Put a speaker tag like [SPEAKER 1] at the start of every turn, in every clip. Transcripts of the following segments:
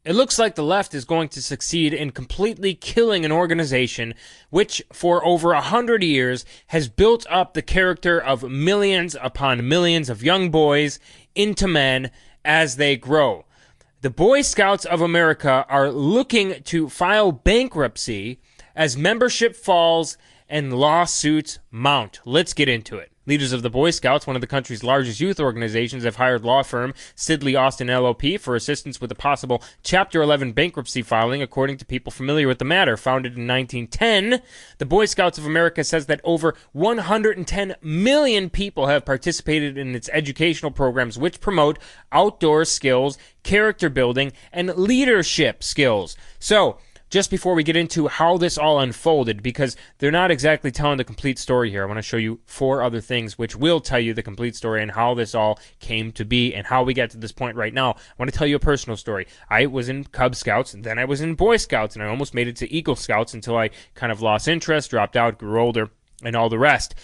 [SPEAKER 1] It looks like the left is going to succeed in completely killing an organization which, for over 100 years, has built up the character of millions upon millions of young boys into men as they grow. The Boy Scouts of America are looking to file bankruptcy as membership falls and lawsuits mount. Let's get into it. Leaders of the Boy Scouts, one of the country's largest youth organizations, have hired law firm Sidley Austin LLP for assistance with a possible Chapter 11 bankruptcy filing, according to people familiar with the matter. Founded in 1910, the Boy Scouts of America says that over 110 million people have participated in its educational programs, which promote outdoor skills, character building, and leadership skills. So, just before we get into how this all unfolded, because they're not exactly telling the complete story here, I want to show you 4 other things which will tell you the complete story and how this all came to be and how we got to this point right now. I want to tell you a personal story. I was in Cub Scouts, and then I was in Boy Scouts, and I almost made it to Eagle Scouts until I kind of lost interest, dropped out, grew older, and all the rest.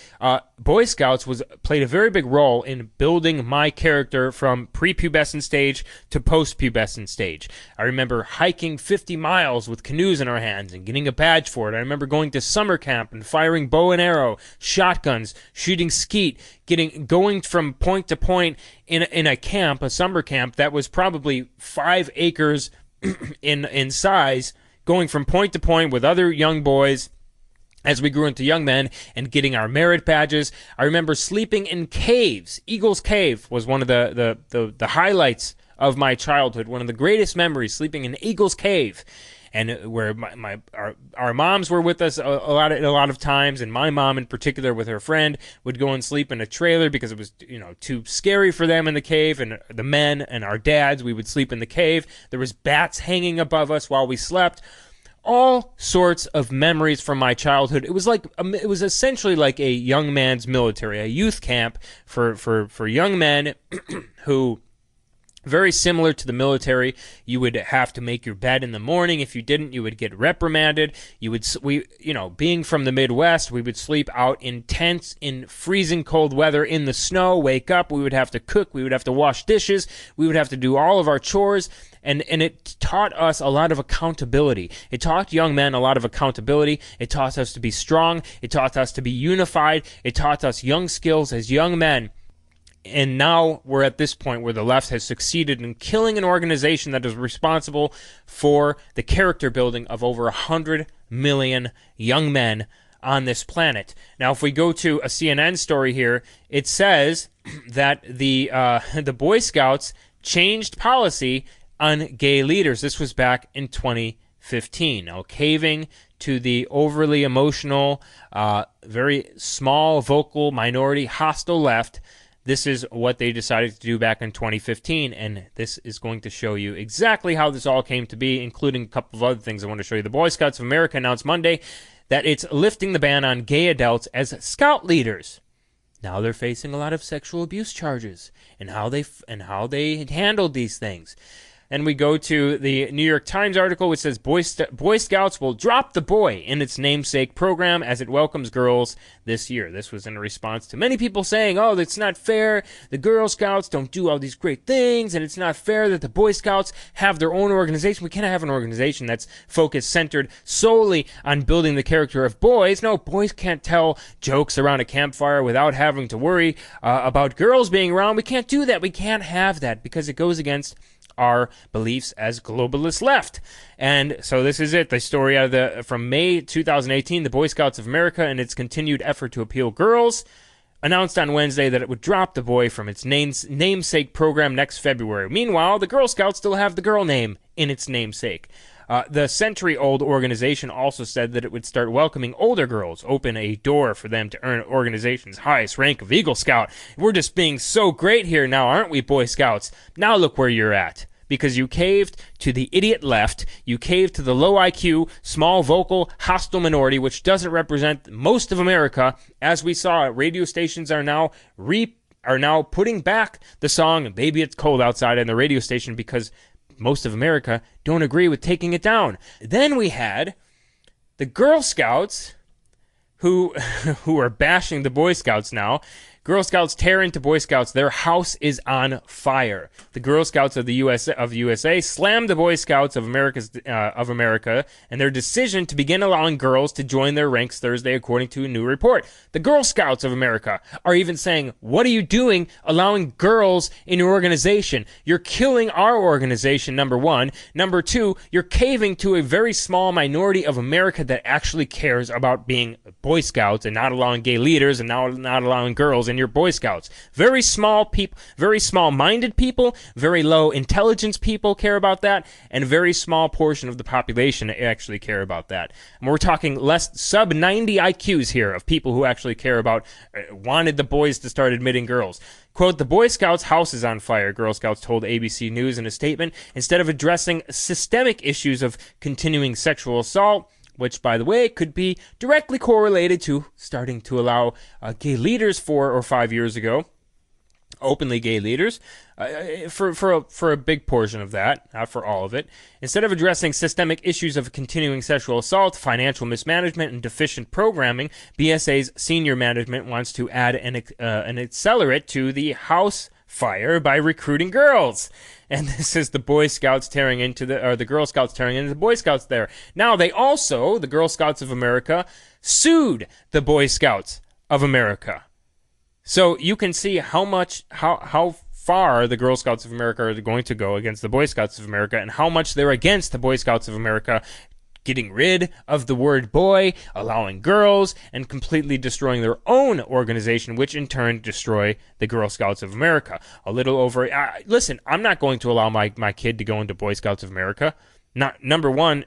[SPEAKER 1] Boy Scouts played a very big role in building my character from prepubescent stage to post-pubescent stage. I remember hiking 50 miles with canoes in our hands and getting a badge for it. I remember going to summer camp and firing bow and arrow, shotguns, shooting skeet, going from point to point in a camp, a summer camp that was probably 5 acres in size, going from point to point with other young boys as we grew into young men and getting our merit badges. I remember sleeping in caves. Eagles Cave was one of the highlights of my childhood, one of the greatest memories, sleeping in Eagles Cave, and where our moms were with us a lot of times, and my mom in particular with her friend would go and sleep in a trailer because it was too scary for them in the cave, and the men and our dads, we would sleep in the cave. There was bats hanging above us while we slept. All sorts of memories from my childhood. It was essentially like a young man's military, a youth camp for young men who, very similar to the military. You would have to make your bed in the morning. If you didn't, you would get reprimanded. Being from the Midwest, we would sleep out in tents in freezing cold weather in the snow, wake up, we would have to cook, we would have to wash dishes, we would have to do all of our chores. And it taught us a lot of accountability. It taught young men a lot of accountability. It taught us to be strong. It taught us to be unified. It taught us young skills as young men. And now we're at this point where the left has succeeded in killing an organization that is responsible for the character building of over 100 million young men on this planet. Now, if we go to a CNN story here, it says that the Boy Scouts changed policy on gay leaders. This was back in 2015. Now, caving to the overly emotional, very small, vocal, minority, hostile left, this is what they decided to do back in 2015, and this is going to show you exactly how this all came to be, including a couple of other things I want to show you. The Boy Scouts of America announced Monday that it's lifting the ban on gay adults as scout leaders. Now they're facing a lot of sexual abuse charges and how they handled these things. And we go to the New York Times article, which says Boy Scouts will drop the boy in its namesake program as it welcomes girls this year. This was in response to many people saying, oh, that's not fair. The Girl Scouts don't do all these great things, and it's not fair that the Boy Scouts have their own organization. We can't have an organization that's centered solely on building the character of boys. No, boys can't tell jokes around a campfire without having to worry about girls being around. We can't do that. We can't have that because it goes against our beliefs as globalist left. And so this is it, the story from May 2018, the Boy Scouts of America and its continued effort to appeal girls announced on Wednesday that it would drop the boy from its namesake program next February. Meanwhile, the Girl Scouts still have the girl name in its namesake. The century-old organization also said that it would start welcoming older girls, open a door for them to earn organization's highest rank of Eagle Scout. We're just being so great here now, aren't we, Boy Scouts? Now look where you're at. Because you caved to the idiot left, you caved to the low IQ, small vocal, hostile minority, which doesn't represent most of America. As we saw, radio stations are now putting back the song "Baby It's Cold Outside" on the radio station because most of America don't agree with taking it down. Then we had the Girl Scouts, who are bashing the Boy Scouts now, Girl Scouts tear into Boy Scouts. Their house is on fire. The Girl Scouts of the USA slammed the Boy Scouts of America and their decision to begin allowing girls to join their ranks Thursday, according to a new report. The Girl Scouts of America are even saying, "What are you doing allowing girls in your organization? You're killing our organization, number one. Number two, you're caving to a very small minority of America that actually cares about being Boy Scouts and not allowing gay leaders and not allowing girls in your Boy Scouts. Very small people, very small-minded people, very low intelligence people care about that, and a very small portion of the population actually care about that. And we're talking sub 90 IQs here of people who actually care about, wanted the boys to start admitting girls. Quote, "The Boy Scouts' house is on fire," Girl Scouts told ABC News in a statement. Instead of addressing systemic issues of continuing sexual assault, which, by the way, could be directly correlated to starting to allow gay leaders 4 or 5 years ago, openly gay leaders, for a big portion of that, not for all of it. Instead of addressing systemic issues of continuing sexual assault, financial mismanagement, and deficient programming, BSA's senior management wants to add an accelerant to the house fire by recruiting girls. And this is the Boy Scouts tearing into the Girl Scouts tearing into the Boy Scouts there. Now, they also, the Girl Scouts of America, sued the Boy Scouts of America. So you can see how far the Girl Scouts of America are going to go against the Boy Scouts of America and how much they're against the Boy Scouts of America getting rid of the word boy, allowing girls, and completely destroying their own organization, which in turn destroy the Girl Scouts of America. A little over... listen, I'm not going to allow my kid to go into Boy Scouts of America. Not number one,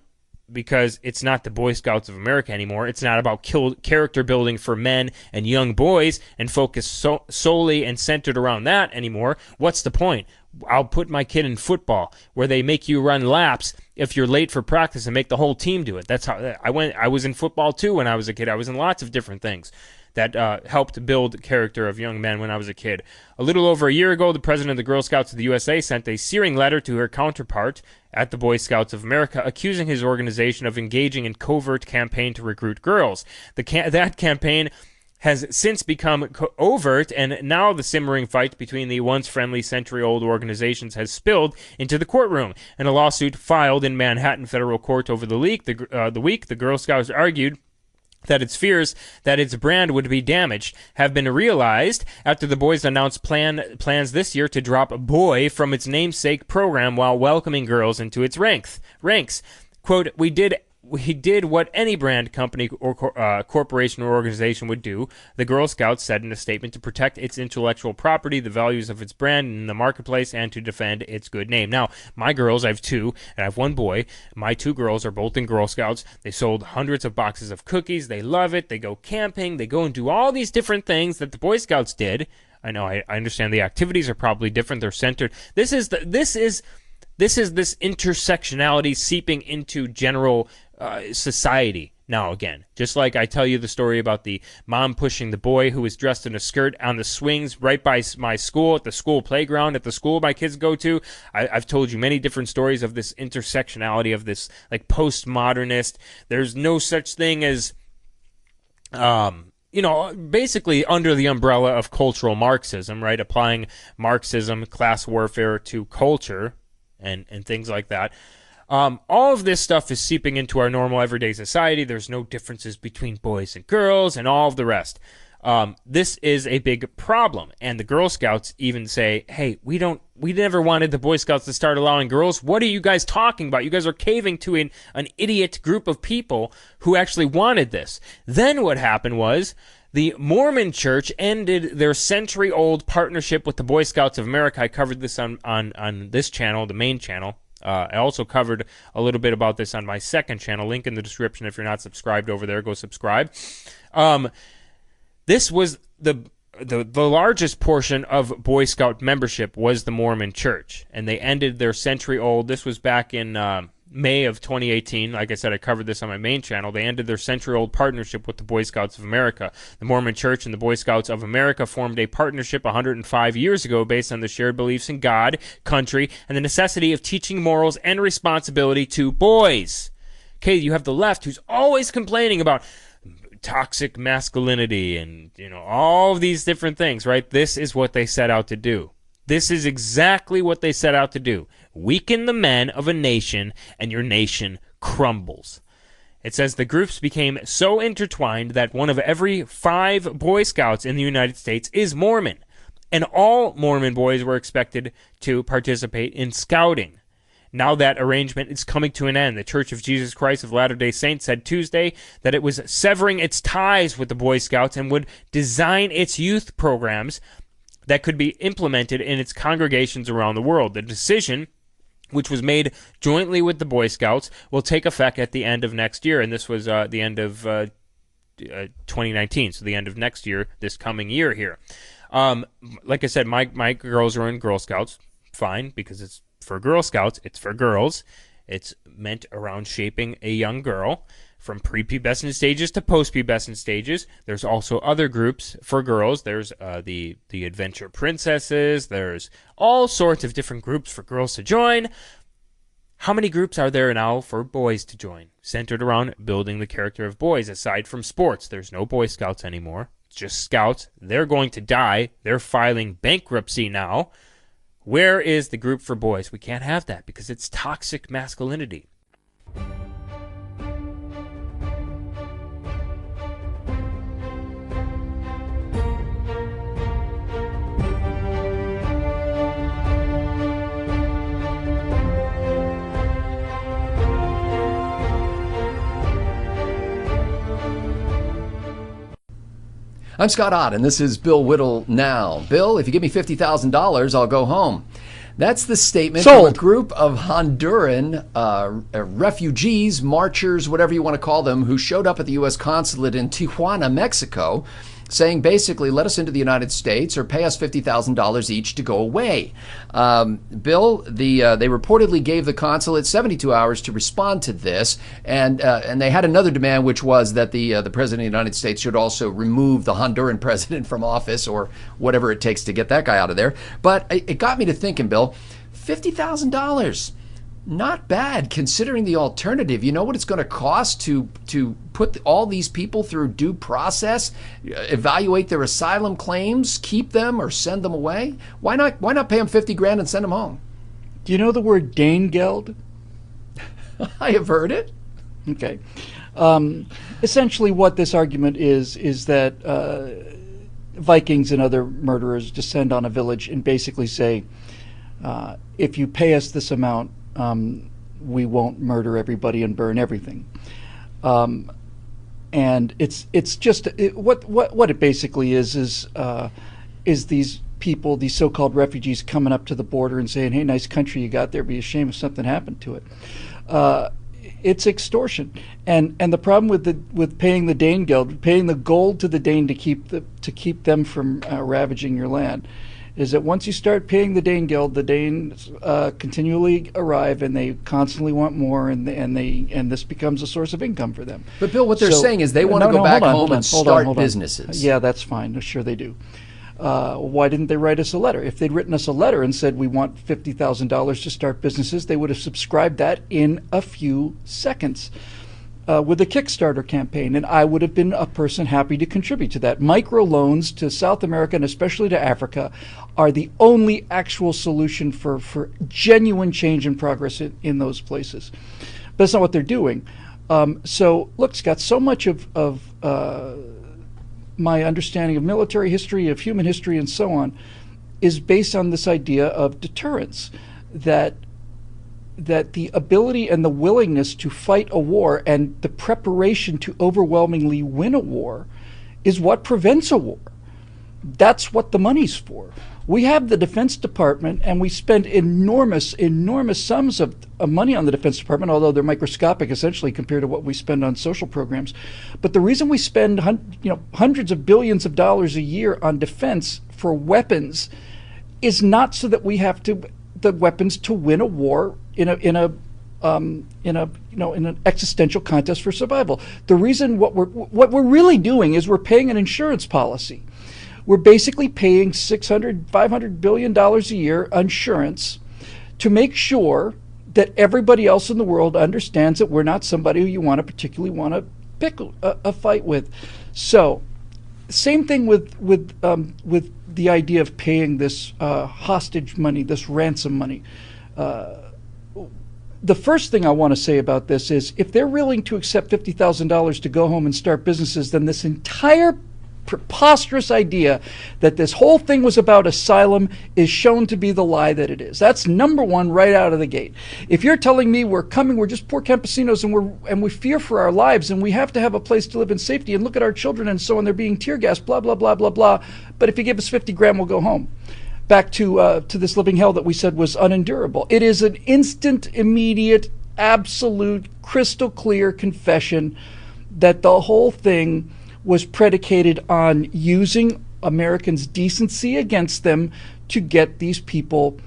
[SPEAKER 1] because it's not the Boy Scouts of America anymore. It's not about character building for men and young boys and focus solely and centered around that anymore. What's the point? I'll put my kid in football where they make you run laps if you're late for practice and make the whole team do it. That's how I was in football too when I was a kid. I was in lots of different things that helped build the character of young men when I was a kid. A little over a year ago, the president of the Girl Scouts of the USA sent a searing letter to her counterpart at the Boy Scouts of America, accusing his organization of engaging in covert campaign to recruit girls. That campaign has since become overt, and now the simmering fight between the once friendly century-old organizations has spilled into the courtroom. In a lawsuit filed in Manhattan federal court over the week, the Girl Scouts argued that its fears that its brand would be damaged have been realized after the boys announced plans this year to drop boy from its namesake program while welcoming girls into its ranks. Quote, we did what any brand company or corporation or organization would do, the Girl Scouts said in a statement, to protect its intellectual property, the values of its brand in the marketplace, and to defend its good name. Now, my girls, I have 2, and I have 1 boy. My 2 girls are both in Girl Scouts. They sold hundreds of boxes of cookies. They love it. They go camping. They go and do all these different things that the Boy Scouts did. I know, I understand the activities are probably different. They're centered. This is this intersectionality seeping into general society now again. Just like I tell you the story about the mom pushing the boy who was dressed in a skirt on the swings right by my school, at the school playground, at the school my kids go to. I've told you many different stories of this intersectionality, of this like postmodernist. There's no such thing as basically under the umbrella of cultural Marxism, right? Applying Marxism, class warfare to culture and things like that. All of this stuff is seeping into our normal everyday society. There's no differences between boys and girls and all of the rest. This is a big problem. And the Girl Scouts even say, hey, we never wanted the Boy Scouts to start allowing girls. What are you guys talking about? You guys are caving to an idiot group of people who actually wanted this. Then what happened was the Mormon Church ended their century-old partnership with the Boy Scouts of America. I covered this on this channel, the main channel. I also covered a little bit about this on my second channel. Link in the description. If you're not subscribed over there, go subscribe. This was the largest portion of Boy Scout membership was the Mormon Church, and they ended their century-old. This was back in May of 2018. Like I said, I covered this on my main channel. They ended their century-old partnership with the Boy Scouts of America. The Mormon Church and the Boy Scouts of America formed a partnership 105 years ago based on the shared beliefs in God, country, and the necessity of teaching morals and responsibility to boys. Okay, you have the left who's always complaining about toxic masculinity and, all of these different things, right? This is what they set out to do. This is exactly what they set out to do. Weaken the men of a nation, and your nation crumbles. It says the groups became so intertwined that one of every 5 Boy Scouts in the United States is Mormon, and all Mormon boys were expected to participate in scouting. Now that arrangement is coming to an end. The Church of Jesus Christ of Latter-day Saints said Tuesday that it was severing its ties with the Boy Scouts and would design its youth programs that could be implemented in its congregations around the world. The decision, which was made jointly with the Boy Scouts, will take effect at the end of next year. And this was the end of 2019, so the end of next year, this coming year here. Like I said, my girls are in Girl Scouts. Fine, because it's for Girl Scouts. It's for girls. It's meant around shaping a young girl from prepubescent stages to postpubescent stages. There's also other groups for girls. There's the Adventure Princesses. There's all sorts of different groups for girls to join. How many groups are there now for boys to join, centered around building the character of boys? Aside from sports, there's no Boy Scouts anymore. It's just Scouts. They're going to die. They're filing bankruptcy now. Where is the group for boys? We can't have that because it's toxic masculinity.
[SPEAKER 2] I'm Scott Ott, and this is Bill Whittle Now. Bill, if you give me $50,000, I'll go home. That's the statement from a group of Honduran refugees, marchers, whatever you want to call them, who showed up at the U.S. consulate in Tijuana, Mexico, saying basically, let us into the United States or pay us $50,000 each to go away. Bill, they reportedly gave the consulate 72 hours to respond to this, and they had another demand, which was that the President of the United States should also remove the Honduran president from office or whatever it takes to get that guy out of there. But it got me to thinking, Bill, $50,000. Not bad, considering the alternative. You know what it's going to cost to put all these people through due process, evaluate their asylum claims, keep them or send them away? Why not pay them $50,000 and send them home?
[SPEAKER 3] Do you know the word Danegeld?
[SPEAKER 2] I have heard it.
[SPEAKER 3] Okay. Essentially what this argument is that Vikings and other murderers descend on a village and basically say, if you pay us this amount, we won't murder everybody and burn everything. And it's just what it basically is these people, these so-called refugees, coming up to the border and saying, "Hey, nice country you got there. Be a shame if something happened to it." It's extortion, and the problem with paying the Danegeld, paying the gold to the Dane to keep them from ravaging your land, is that once you start paying the Danegeld, the Danes continually arrive and they constantly want more, and this becomes a source of income for them.
[SPEAKER 2] But Bill, what they're saying is they want to go back home and start businesses.
[SPEAKER 3] Yeah, that's fine. Sure they do. Why didn't they write us a letter? If they'd written us a letter and said we want $50,000 to start businesses, they would have subscribed that in a few seconds. With a Kickstarter campaign, and I would have been a person happy to contribute to that. Microloans to South America and especially to Africa are the only actual solution for genuine change and progress in those places. But that's not what they're doing. So look, Scott, so much of my understanding of military history, of human history, and so on, is based on this idea of deterrence, that the ability and the willingness to fight a war and the preparation to overwhelmingly win a war is what prevents a war. That's what the money's for. We have the Defense Department, and we spend enormous sums of money on the Defense Department, although they're microscopic essentially compared to what we spend on social programs. But the reason we spend hundreds of billions of dollars a year on defense for weapons is not so that we have the weapons to win a war in an existential contest for survival. The reason what we're really doing is we're paying an insurance policy. We're basically paying $500 billion a year insurance to make sure that everybody else in the world understands that we're not somebody who you particularly want to pick a fight with. So, same thing with the idea of paying this hostage money, this ransom money. The first thing I want to say about this is, if they're willing to accept $50,000 to go home and start businesses, then this entire preposterous idea that this whole thing was about asylum is shown to be the lie that it is. That's number one right out of the gate. If you're telling me we're just poor campesinos and we fear for our lives and we have to have a place to live in safety and look at our children and so on, they're being tear gassed, blah, blah, blah, blah, blah. But if you give us 50 grand, we'll go home. Back to this living hell that we said was unendurable. It is an instant, immediate, absolute, crystal clear confession that the whole thing was predicated on using Americans' decency against them to get these people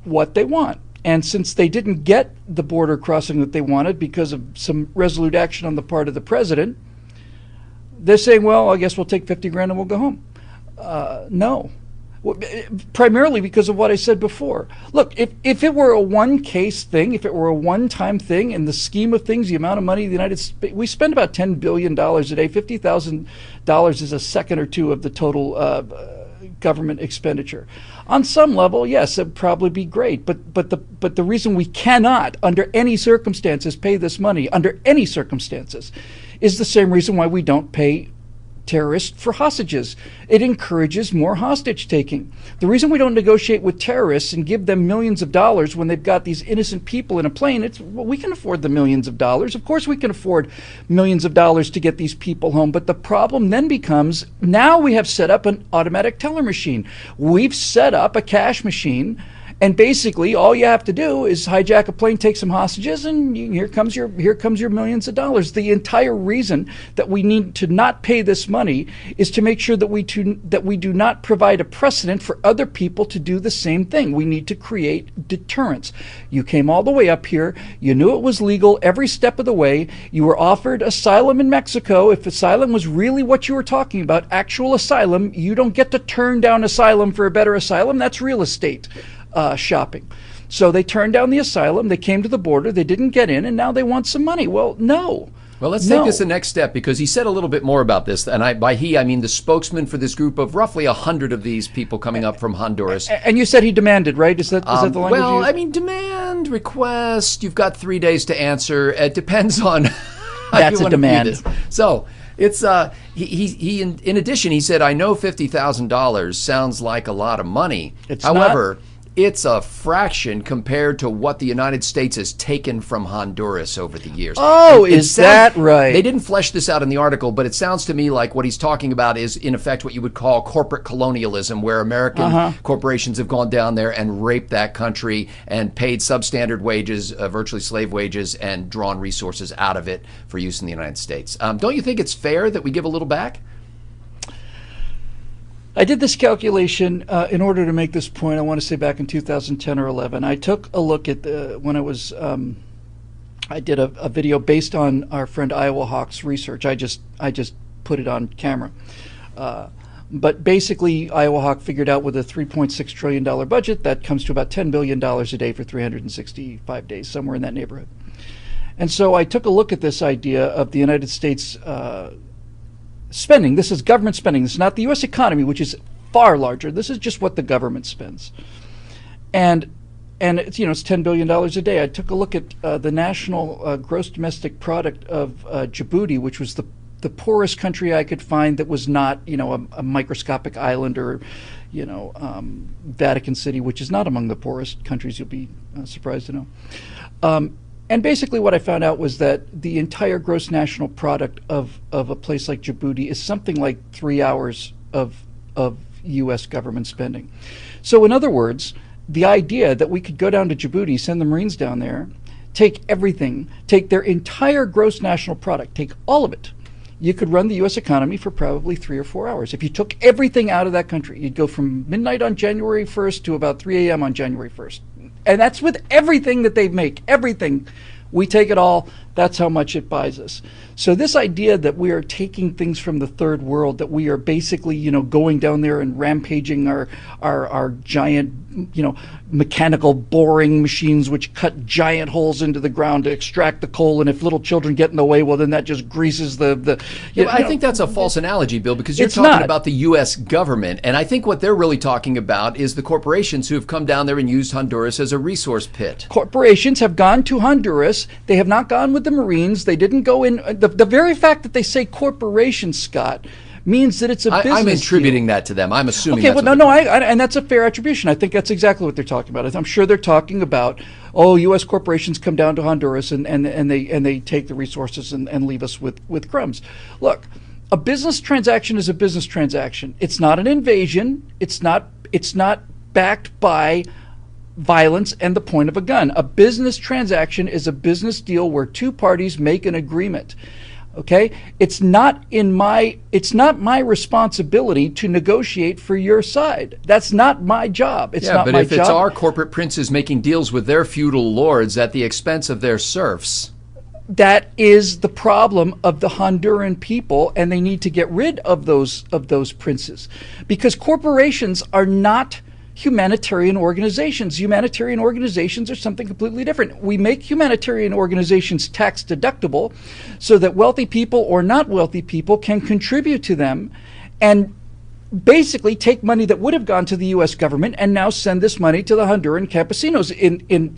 [SPEAKER 3] what they want. And since they didn't get the border crossing that they wanted because of some resolute action on the part of the president, they're saying, well, I guess we'll take 50 grand and we'll go home. No. Primarily because of what I said before. Look, if it were a one-case thing, if it were a one-time thing, in the scheme of things, the amount of money the United States, we spend about $10 billion a day. $50,000 is a second or two of the total government expenditure. On some level, yes, it would probably be great, but the reason we cannot, under any circumstances, pay this money, under any circumstances, is the same reason why we don't pay terrorists for hostages. It encourages more hostage taking. The reason we don't negotiate with terrorists and give them millions of dollars when they've got these innocent people in a plane, it's, well, we can afford the millions of dollars. Of course we can afford millions of dollars to get these people home. But the problem then becomes, now we have set up an automatic teller machine. We've set up a cash machine, and basically all you have to do is hijack a plane, take some hostages, and here comes your millions of dollars. The entire reason that we need to not pay this money is to make sure that we do not provide a precedent for other people to do the same thing. We need to create deterrence. You came all the way up here. You knew it was legal every step of the way. You were offered asylum in Mexico. If asylum was really what you were talking about, actual asylum, you don't get to turn down asylum for a better asylum. That's real estate shopping. So they turned down the asylum, they came to the border, they didn't get in, and now they want some money. Well, no.
[SPEAKER 2] Well, let's take this the next step, because he said a little bit more about this, and by he, I mean the spokesman for this group of roughly 100 of these people coming up from Honduras.
[SPEAKER 3] And you said he demanded, right? Is that the language?
[SPEAKER 2] Well, I mean, demand, request, you've got 3 days to answer. It depends on how
[SPEAKER 3] That's
[SPEAKER 2] you
[SPEAKER 3] a
[SPEAKER 2] want to view
[SPEAKER 3] demand.
[SPEAKER 2] this. So it's he in addition, he said, I know $50,000 sounds like a lot of money. However, it's a fraction compared to what the United States has taken from Honduras over the years.
[SPEAKER 3] Oh, is that right?
[SPEAKER 2] They didn't flesh this out in the article, but it sounds to me like what he's talking about is, in effect, what you would call corporate colonialism, where American corporations have gone down there and raped that country and paid substandard wages, virtually slave wages, and drawn resources out of it for use in the United States. Don't you think it's fair that we give a little back?
[SPEAKER 3] I did this calculation in order to make this point. I want to say back in 2010 or 11. I took a look at when I was. I did a video based on our friend Iowa Hawk's research. I just put it on camera. But basically, Iowa Hawk figured out with a $3.6 trillion budget that comes to about $10 billion a day for 365 days, somewhere in that neighborhood. And so I took a look at this idea of the United States spending. This is government spending. This is not the U.S. economy, which is far larger. This is just what the government spends. And it's, it's $10 billion a day. I took a look at the national gross domestic product of Djibouti, which was the poorest country I could find that was not, a microscopic island, or, Vatican City, which is not among the poorest countries, you'll be surprised to know. And basically what I found out was that the entire gross national product of a place like Djibouti is something like 3 hours of U.S. government spending. So in other words, the idea that we could go down to Djibouti, send the Marines down there, take everything, take their entire gross national product, take all of it, you could run the U.S. economy for probably 3 or 4 hours. If you took everything out of that country, you'd go from midnight on January 1st to about 3 a.m. on January 1st. And that's with everything that they make, everything. We take it all, That's how much it buys us. So this idea that we are taking things from the third world, that we are basically, going down there and rampaging our giant, mechanical boring machines which cut giant holes into the ground to extract the coal, and if little children get in the way, well, then that just greases the
[SPEAKER 2] I think that's a false analogy, Bill, because you're talking about the U.S. government, and I think what they're really talking about is the corporations who have come down there and used Honduras as a resource pit.
[SPEAKER 3] Corporations have gone to Honduras. They have not gone with the Marines. They didn't go in. The very fact that they say corporations, Scott, means that it's a business
[SPEAKER 2] I'm attributing
[SPEAKER 3] deal.
[SPEAKER 2] that to them. I'm assuming.
[SPEAKER 3] Okay, and that's a fair attribution. I think that's exactly what they're talking about. I'm sure they're talking about, U.S. corporations come down to Honduras and they take the resources and leave us with crumbs. Look, a business transaction is a business transaction. It's not an invasion. It's not backed by violence and the point of a gun. A business transaction is a business deal where two parties make an agreement. Okay? It's not my responsibility to negotiate for your side. That's not my job. It's not my job.
[SPEAKER 2] Yeah, but if it's our corporate princes making deals with their feudal lords at the expense of their serfs.
[SPEAKER 3] That is the problem of the Honduran people, and they need to get rid of those princes, because corporations are not humanitarian organizations. Humanitarian organizations are something completely different. We make humanitarian organizations tax deductible so that wealthy people or not wealthy people can contribute to them and basically take money that would have gone to the U.S. government and now send this money to the Honduran campesinos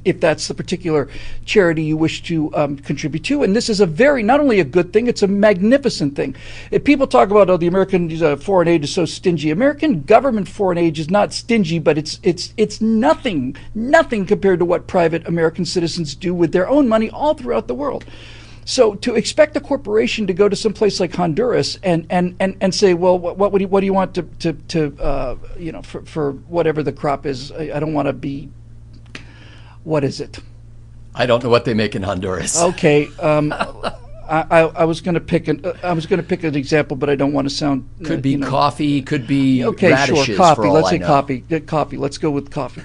[SPEAKER 3] if that's the particular charity you wish to contribute to. And this is not only a good thing, it's a magnificent thing. If people talk about, the American foreign aid is so stingy, American government foreign aid is not stingy, but it's nothing compared to what private American citizens do with their own money all throughout the world. So to expect a corporation to go to some place like Honduras and say, well, what do you want for whatever the crop is? I don't want to be. What is it?
[SPEAKER 2] I don't know what they make in Honduras.
[SPEAKER 3] Okay, I was going to pick an example, but I don't want to sound.
[SPEAKER 2] Could be coffee. Could be radishes.
[SPEAKER 3] Sure, coffee.
[SPEAKER 2] For all
[SPEAKER 3] Let's
[SPEAKER 2] I
[SPEAKER 3] say
[SPEAKER 2] know.
[SPEAKER 3] coffee. Coffee. Let's go with coffee.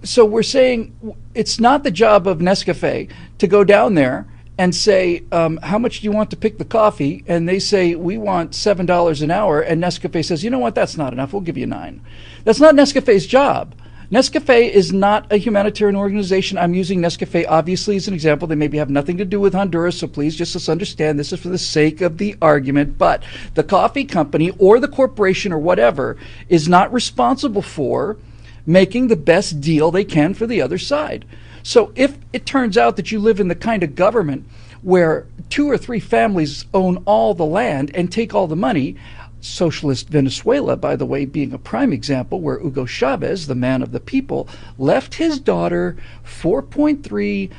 [SPEAKER 3] So we're saying it's not the job of Nescafe to go down there and say, how much do you want to pick the coffee? And they say, we want $7 an hour. And Nescafe says, you know what, that's not enough. We'll give you $9. That's not Nescafe's job. Nescafe is not a humanitarian organization. I'm using Nescafe obviously as an example. They maybe have nothing to do with Honduras, so please just let's understand this is for the sake of the argument. But the coffee company or the corporation or whatever is not responsible for making the best deal they can for the other side. So if it turns out that you live in the kind of government where 2 or 3 families own all the land and take all the money, socialist Venezuela, by the way, being a prime example, where Hugo Chavez, the man of the people, left his daughter $4.3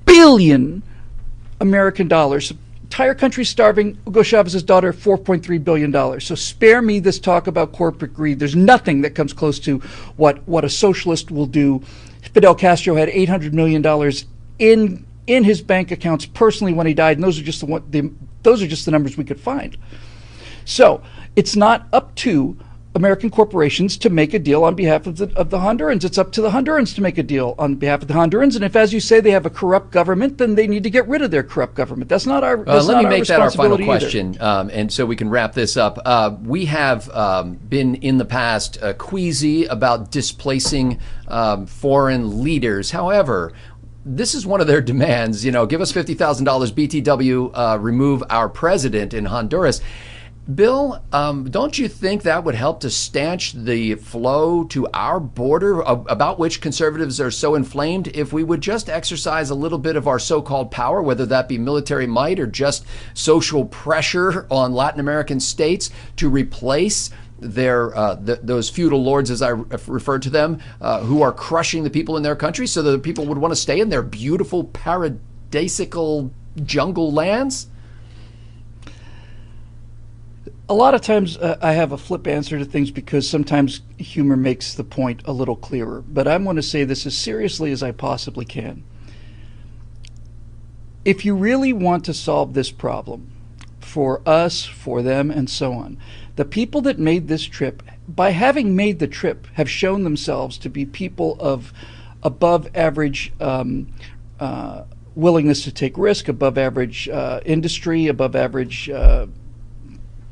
[SPEAKER 3] billion American dollars. Entire country starving. Hugo Chavez's daughter, $4.3 billion. So spare me this talk about corporate greed. There's nothing that comes close to what a socialist will do. Fidel Castro had $800 million in his bank accounts personally when he died, and those are just the numbers we could find. So it's not up to American corporations to make a deal on behalf of the Hondurans. It's up to the Hondurans to make a deal on behalf of the Hondurans. And if, as you say, they have a corrupt government, then they need to get rid of their corrupt government. That's not our
[SPEAKER 2] let me make that our final
[SPEAKER 3] question,
[SPEAKER 2] and so we can wrap this up. We have been in the past queasy about displacing foreign leaders. However, this is one of their demands. Give us $50,000 BTW, remove our president in Honduras. Bill, don't you think that would help to stanch the flow to our border about which conservatives are so inflamed if we would just exercise a little bit of our so-called power, whether that be military might or just social pressure on Latin American states to replace those feudal lords, as I referred to them, who are crushing the people in their country so that the people would want to stay in their beautiful paradisical jungle lands?
[SPEAKER 3] A lot of times I have a flip answer to things because sometimes humor makes the point a little clearer. But I'm going to say this as seriously as I possibly can. If you really want to solve this problem for us, for them, and so on, the people that made this trip, by having made the trip, have shown themselves to be people of above average willingness to take risk, above average industry, above average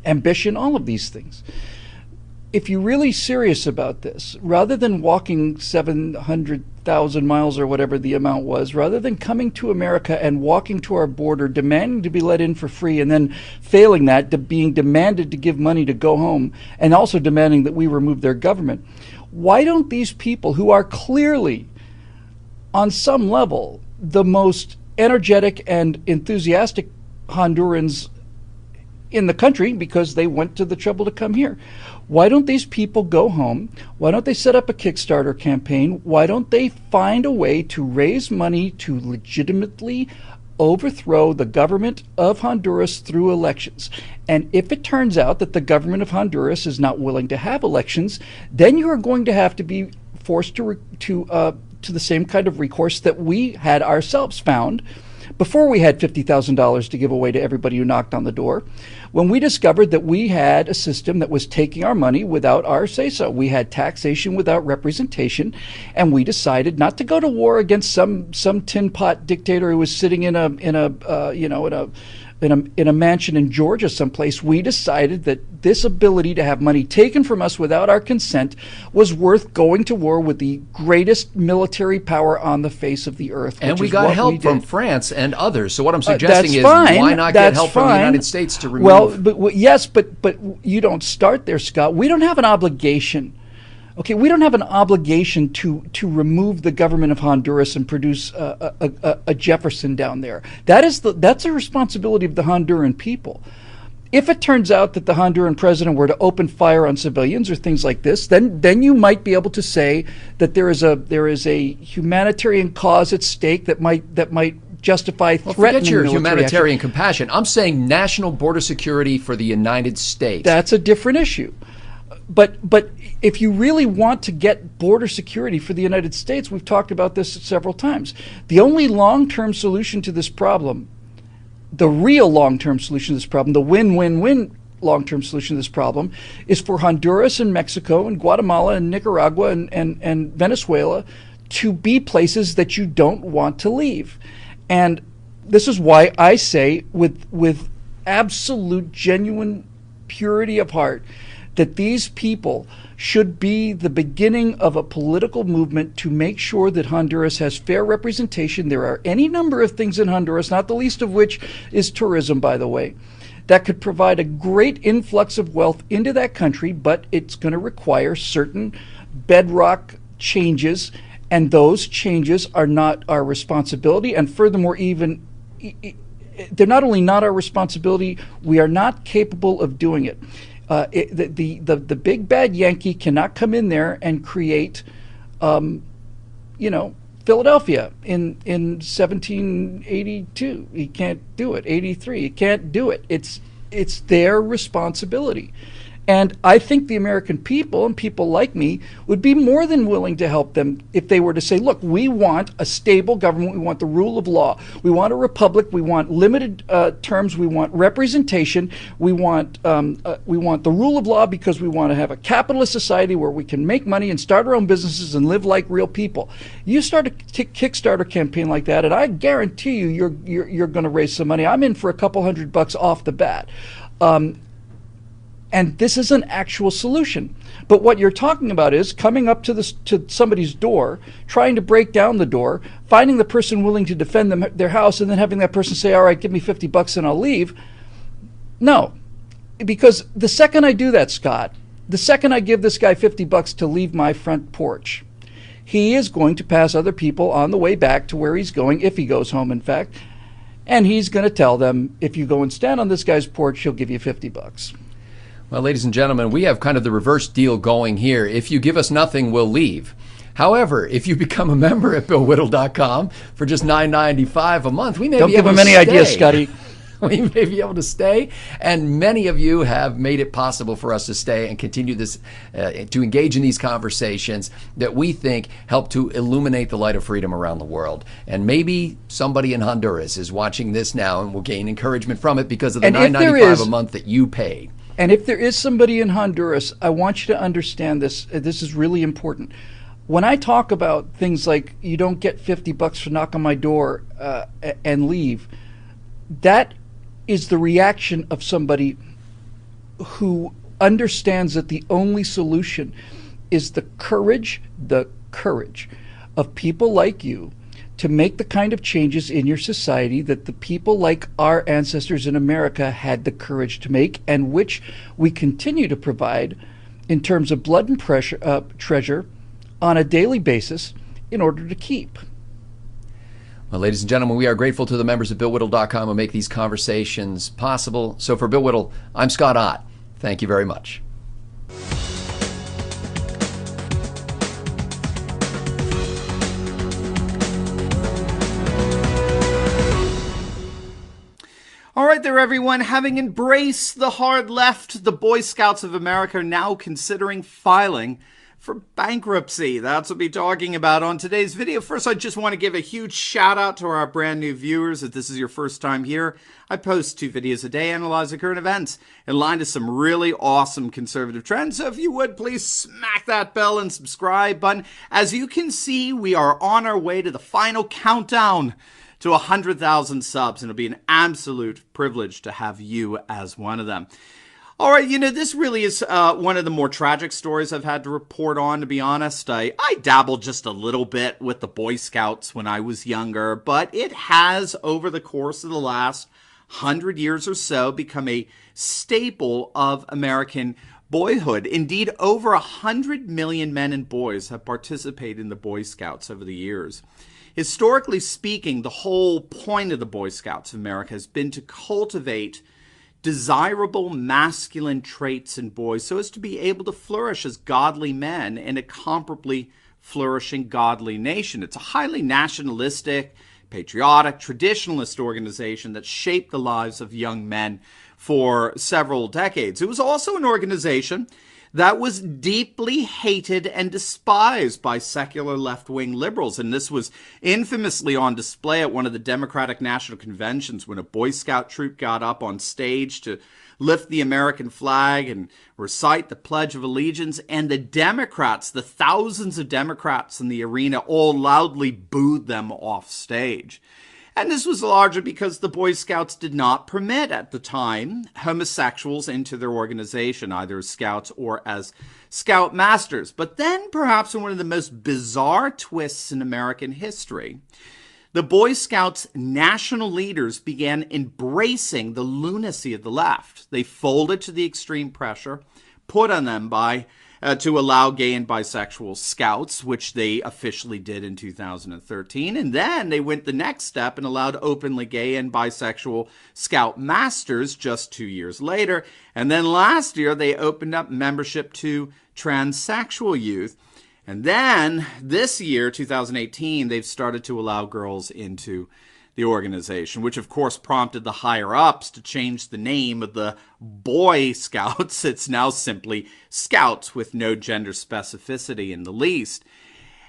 [SPEAKER 3] ambition, all of these things. If you're really serious about this, rather than walking 700,000 miles or whatever the amount was, rather than coming to America and walking to our border, demanding to be let in for free, and then failing that, being demanded to give money to go home, and also demanding that we remove their government, why don't these people, who are clearly, on some level, the most energetic and enthusiastic Hondurans in the country, because they went to the trouble to come here, why don't these people go home? Why don't they set up a Kickstarter campaign? Why don't they find a way to raise money to legitimately overthrow the government of Honduras through elections? And if it turns out that the government of Honduras is not willing to have elections, then you are going to have to be forced to the same kind of recourse that we had ourselves found before we had $50,000 to give away to everybody who knocked on the door, when we discovered that we had a system that was taking our money without our say-so. We had taxation without representation, and we decided not to go to war against some tin pot dictator who was sitting in a mansion in Georgia someplace. We decided that this ability to have money taken from us without our consent was worth going to war with the greatest military power on the face of the earth.
[SPEAKER 2] And we got help from France and others. So what I'm suggesting is, why not get help from the United States to remove?
[SPEAKER 3] Well, yes, but you don't start there, Scott. We don't have an obligation. Okay, we don't have an obligation to remove the government of Honduras and produce a Jefferson down there. That's a responsibility of the Honduran people. If it turns out that the Honduran president were to open fire on civilians or things like this, then you might be able to say that there is a humanitarian cause at stake that might justify threatening
[SPEAKER 2] forget your
[SPEAKER 3] military
[SPEAKER 2] humanitarian
[SPEAKER 3] action.
[SPEAKER 2] compassion. I'm saying national border security for the United States.
[SPEAKER 3] That's a different issue. But if you really want to get border security for the United States, we've talked about this several times. The only long-term solution to this problem, the real long-term solution to this problem, the win-win-win long-term solution to this problem, is for Honduras and Mexico and Guatemala and Nicaragua and Venezuela to be places that you don't want to leave. And this is why I say with absolute, genuine purity of heart that these people should be the beginning of a political movement to make sure that Honduras has fair representation. There are any number of things in Honduras, not the least of which is tourism, by the way, that could provide a great influx of wealth into that country, but it's going to require certain bedrock changes, and those changes are not our responsibility. And furthermore, even they're not only not our responsibility, we are not capable of doing it. The big bad Yankee cannot come in there and create, Philadelphia in 1782. He can't do it. 83. He can't do it. It's their responsibility. And I think the American people and people like me would be more than willing to help them if they were to say, look, we want a stable government. We want the rule of law. We want a republic. We want limited terms. We want representation. We want the rule of law because we want to have a capitalist society where we can make money and start our own businesses and live like real people. You start a Kickstarter campaign like that, and I guarantee you're going to raise some money. I'm in for a couple $100 off the bat. And this is an actual solution. But what you're talking about is coming up to somebody's door, trying to break down the door, finding the person willing to defend their house, and then having that person say, all right, give me $50 and I'll leave. No. Because the second I do that, Scott, the second I give this guy $50 to leave my front porch, he is going to pass other people on the way back to where he's going, if he goes home, in fact, and he's going to tell them, if you go and stand on this guy's porch, he'll give you $50.
[SPEAKER 2] Well, ladies and gentlemen, we have kind of the reverse deal going here. If you give us nothing, we'll leave. However, if you become a member at BillWhittle.com for just $9.95 a month, we may
[SPEAKER 3] Don't
[SPEAKER 2] be able to
[SPEAKER 3] give him any
[SPEAKER 2] stay.
[SPEAKER 3] ideas, Scotty.
[SPEAKER 2] We may be able to stay, and many of you have made it possible for us to stay and continue this, to engage in these conversations that we think help to illuminate the light of freedom around the world. And maybe somebody in Honduras is watching this now and will gain encouragement from it because of the $9.95 a month that you paid.
[SPEAKER 3] And if there is somebody in Honduras, I want you to understand this. This is really important. when I talk about things like you don't get $50 for knock on my door and leave, that is the reaction of somebody who understands that the only solution is the courage of people like you to make the kind of changes in your society that the people like our ancestors in America had the courage to make, and which we continue to provide in terms of blood and treasure on a daily basis in order to keep.
[SPEAKER 2] Well, ladies and gentlemen, we are grateful to the members of BillWhittle.com who make these conversations possible. So for Bill Whittle, I'm Scott Ott. Thank you very much.
[SPEAKER 4] All right there, everyone. Having embraced the hard left, the Boy Scouts of America are now considering filing for bankruptcy. That's what we'll be talking about on today's video. First, I just want to give a huge shout out to our brand new viewers. If this is your first time here, I post 2 videos a day analyzing current events in line to some really awesome conservative trends. So if you would, please smack that bell and subscribe button. As you can see, we are on our way to the final countdown to 100,000 subs, and it'll be an absolute privilege to have you as one of them. All right, this really is one of the more tragic stories I've had to report on, to be honest. I dabbled just a little bit with the Boy Scouts when I was younger, but it has, over the course of the last 100 years or so, become a staple of American boyhood. Indeed, over 100 million men and boys have participated in the Boy Scouts over the years. Historically speaking, the whole point of the Boy Scouts of America has been to cultivate desirable masculine traits in boys so as to be able to flourish as godly men in a comparably flourishing godly nation. It's a highly nationalistic, patriotic, traditionalist organization that shaped the lives of young men for several decades. It was also an organization that was deeply hated and despised by secular left-wing liberals. And this was infamously on display at one of the Democratic National Conventions when a Boy Scout troop got up on stage to lift the American flag and recite the Pledge of Allegiance. And the Democrats, the thousands of Democrats in the arena, all loudly booed them off stage. And this was largely because the Boy Scouts did not permit, at the time, homosexuals into their organization, either as scouts or as scout masters. But then, perhaps in one of the most bizarre twists in American history, the Boy Scouts' national leaders began embracing the lunacy of the left. They folded to the extreme pressure put on them by to allow gay and bisexual scouts, which they officially did in 2013. And then they went the next step and allowed openly gay and bisexual scout masters just 2 years later. And then last year, they opened up membership to transsexual youth. And then this year, 2018, they've started to allow girls into the organization, which of course prompted the higher-ups to change the name of the Boy Scouts. It's now simply Scouts with no gender specificity in the least.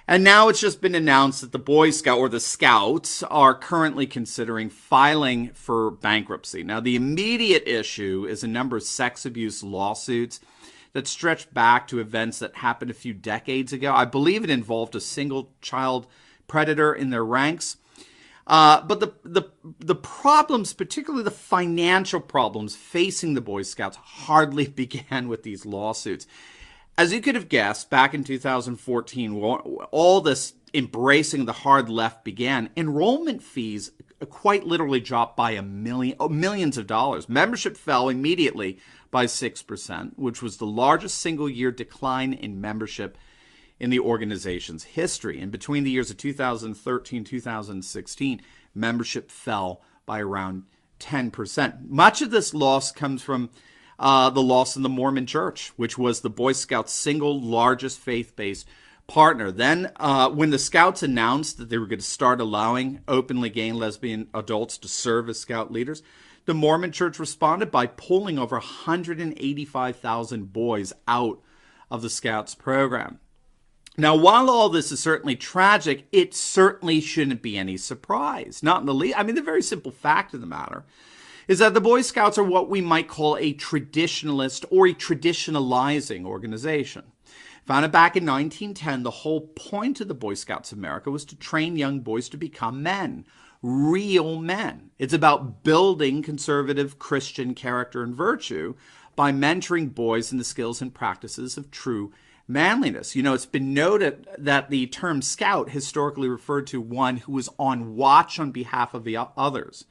[SPEAKER 4] And now it's just been announced that the Boy Scout, or the Scouts, are currently considering filing for bankruptcy. Now, the immediate issue is a number of sex abuse lawsuits that stretch back to events that happened a few decades ago. I believe it involved a single child predator in their ranks. But the problems, particularly the financial problems facing the Boy Scouts, hardly began with these lawsuits. As you could have guessed, back in 2014, all this embracing the hard left began. Enrollment fees quite literally dropped by millions of dollars. Membership fell immediately by 6%, which was the largest single-year decline in membership in the organization's history. And between the years of 2013 and 2016, membership fell by around 10%. Much of this loss comes from the loss in the Mormon Church, which was the Boy Scouts' single largest faith-based partner. Then when the Scouts announced that they were going to start allowing openly gay and lesbian adults to serve as Scout leaders, the Mormon Church responded by pulling over 185,000 boys out of the Scouts program. Now, while all this is certainly tragic, it certainly shouldn't be any surprise. Not in the least. I mean, the very simple fact of the matter is that the Boy Scouts are what we might call a traditionalist or a traditionalizing organization. Founded back in 1910, the whole point of the Boy Scouts of America was to train young boys to become men, real men. It's about building conservative Christian character and virtue by mentoring boys in the skills and practices of true manliness. You know, it's been noted that the term scout historically referred to one who was on watch on behalf of the others.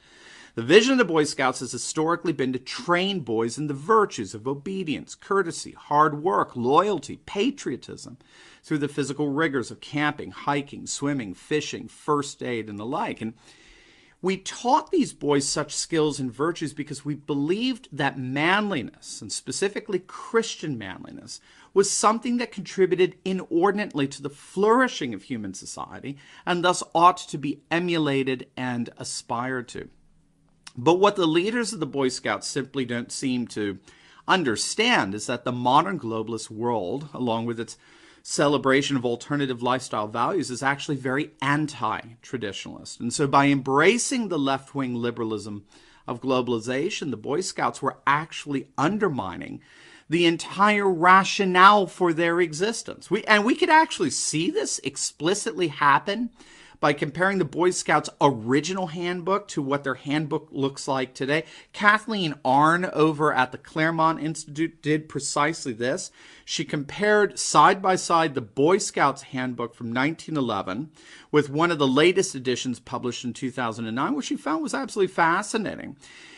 [SPEAKER 4] The vision of the Boy Scouts has historically been to train boys in the virtues of obedience, courtesy, hard work, loyalty, patriotism, through the physical rigors of camping, hiking, swimming, fishing, first aid, and the like. And we taught these boys such skills and virtues because we believed that manliness, and specifically Christian manliness, was something that contributed inordinately to the flourishing of human society and thus ought to be emulated and aspired to. But what the leaders of the Boy Scouts simply don't seem to understand is that the modern globalist world, along with its celebration of alternative lifestyle values, is actually very anti-traditionalist. And so by embracing the left-wing liberalism of globalization, the Boy Scouts were actually undermining the entire rationale for their existence. We could actually see this explicitly happen by comparing the Boy Scouts' original handbook to what their handbook looks like today. Kathleen Arne over at the Claremont Institute did precisely this. She compared side by side the Boy Scouts handbook from 1911 with one of the latest editions published in 2009, which she found was absolutely fascinating.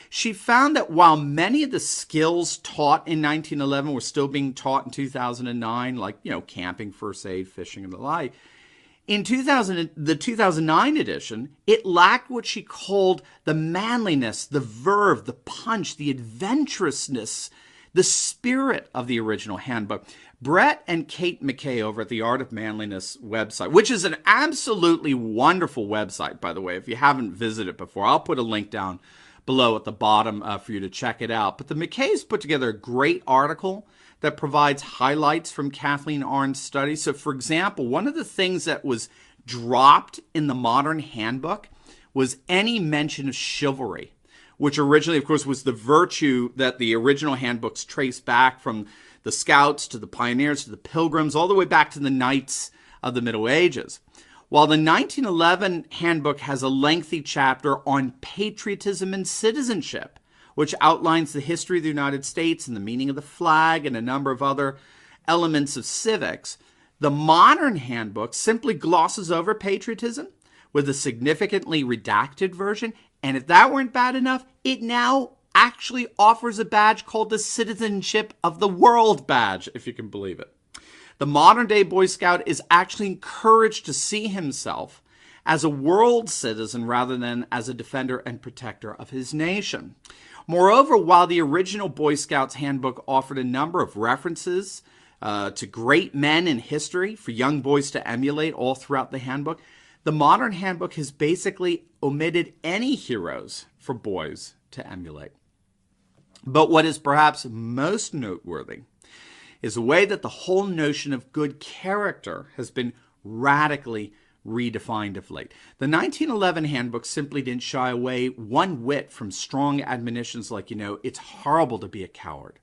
[SPEAKER 4] She found that while many of the skills taught in 1911 were still being taught in 2009, like, camping, first aid, fishing, and the like, in the 2009 edition, it lacked what she called the manliness, the verve, the punch, the adventurousness, the spirit of the original handbook. Brett and Kate McKay over at the Art of Manliness website, which is an absolutely wonderful website, by the way, if you haven't visited before. I'll put a link down below at the bottom for you to check it out. But the McKays put together a great article that provides highlights from Kathleen Arne's study. So, for example, one of the things that was dropped in the modern handbook was any mention of chivalry, which originally, of course, was the virtue that the original handbooks trace back from the Scouts to the Pioneers to the Pilgrims, all the way back to the Knights of the Middle Ages. While the 1911 handbook has a lengthy chapter on patriotism and citizenship, which outlines the history of the United States and the meaning of the flag and a number of other elements of civics, the modern handbook simply glosses over patriotism with a significantly redacted version. And if that weren't bad enough, it now actually offers a badge called the Citizenship of the World badge, if you can believe it. The modern-day Boy Scout is actually encouraged to see himself as a world citizen rather than as a defender and protector of his nation. Moreover, while the original Boy Scouts handbook offered a number of references to great men in history for young boys to emulate all throughout the handbook, the modern handbook has basically omitted any heroes for boys to emulate. But what is perhaps most noteworthy is the way that the whole notion of good character has been radically redefined of late. The 1911 handbook simply didn't shy away one whit from strong admonitions like, it's horrible to be a coward.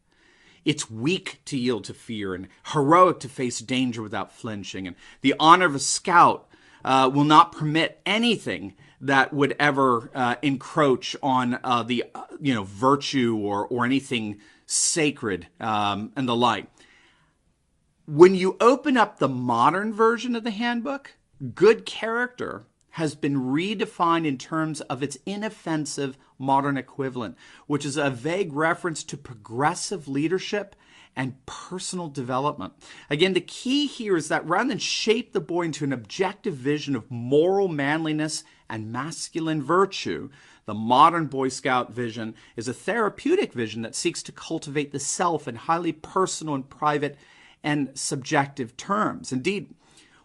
[SPEAKER 4] It's weak to yield to fear and heroic to face danger without flinching. And the honor of a scout will not permit anything that would ever encroach on the virtue or anything sacred and the like. When you open up the modern version of the handbook, good character has been redefined in terms of its inoffensive modern equivalent, which is a vague reference to progressive leadership and personal development. Again, the key here is that rather than shape the boy into an objective vision of moral manliness and masculine virtue, the modern Boy Scout vision is a therapeutic vision that seeks to cultivate the self in highly personal and private and subjective terms. Indeed,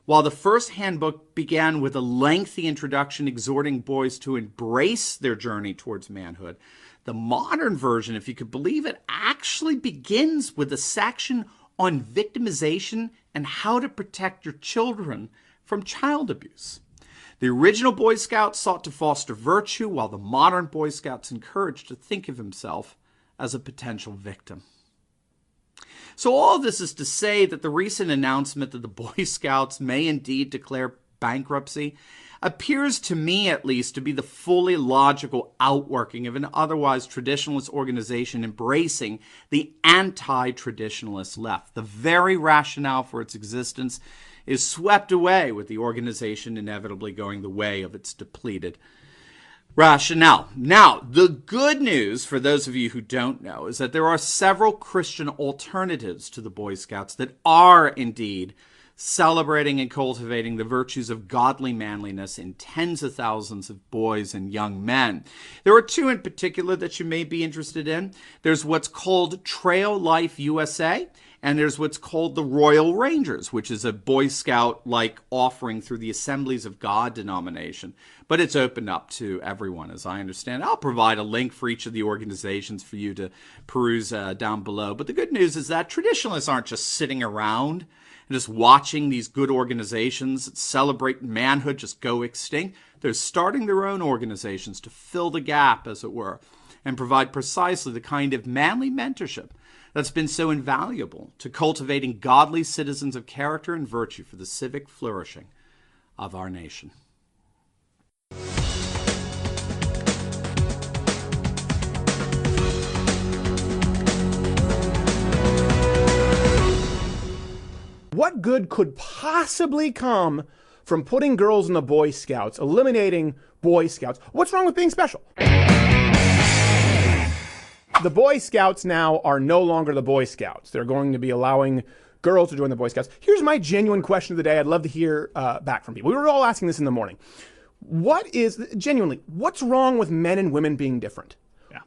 [SPEAKER 4] while the first handbook began with a lengthy introduction exhorting boys to embrace their journey towards manhood, the modern version, if you could believe it, actually begins with a section on victimization and how to protect your children from child abuse. The original Boy Scout sought to foster virtue, while the modern Boy Scout's encouraged to think of himself as a potential victim. So all of this is to say that the recent announcement that the Boy Scouts may indeed declare bankruptcy appears to me, at least, to be the fully logical outworking of an otherwise traditionalist organization embracing the anti-traditionalist left. The very rationale for its existence is swept away with the organization inevitably going the way of its depleted rationale. Now, the good news for those of you who don't know is that there are several Christian alternatives to the Boy Scouts that are indeed celebrating and cultivating the virtues of godly manliness in tens of thousands of boys and young men. There are two in particular that you may be interested in. There's what's called Trail Life USA, and there's what's called the Royal Rangers, which is a Boy Scout-like offering through the Assemblies of God denomination. But it's open up to everyone, as I understand. I'll provide a link for each of the organizations for you to peruse down below. But the good news is that traditionalists aren't just sitting around and just watching these good organizations that celebrate manhood just go extinct. They're starting their own organizations to fill the gap, as it were, and provide precisely the kind of manly mentorship that's been so invaluable to cultivating godly citizens of character and virtue for the civic flourishing of our nation.
[SPEAKER 5] What good could possibly come from putting girls in the Boy Scouts, eliminating Boy Scouts? What's wrong with being special? The Boy Scouts now are no longer the Boy Scouts. They're going to be allowing girls to join the Boy Scouts. Here's my genuine question of the day. I'd love to hear back from people. We were all asking this in the morning. What's wrong with men and women being different? Yeah.